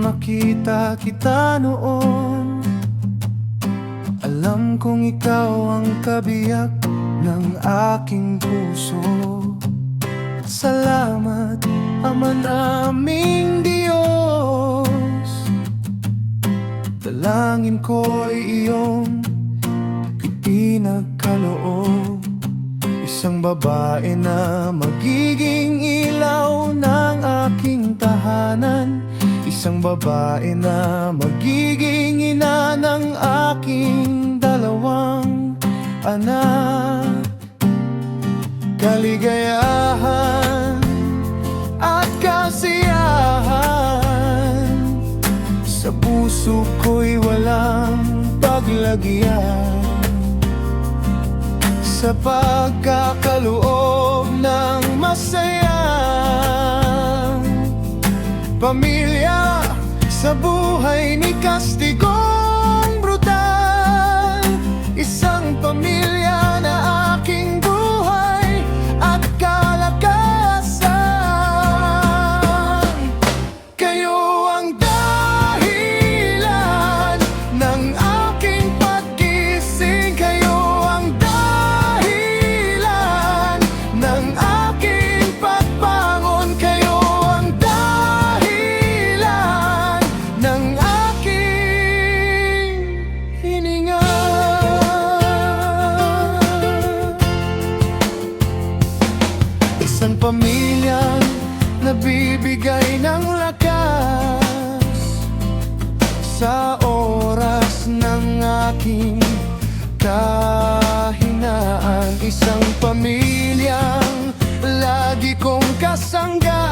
makita kita noon, alam kong ikaw ang kabiyak ng aking puso. Salamat, Ama naming Diyos. Dalangin ko'y iyong ipinagkaloob, isang babae na magiging ilaw ng aking tahanan, isang babae na magiging ina ng aking dalawang anak. Kaligayahan at kasiyahan sa puso ko'y walang paglagyan, sa pagkakaloob ng masayang pamilya sa buhay ni kastigong brutal. Isang pamilya na aking buhay at kalakasan. Kayo ang dahilan ng aking paggising, kayo ang dahilan ng aking pagbangon, kayo ang dahilan ng aking hininga. Isang pamilyang nabibigay ng lakas sa oras ng aking kahinaan. Isang pamilyang lagi kong kasangga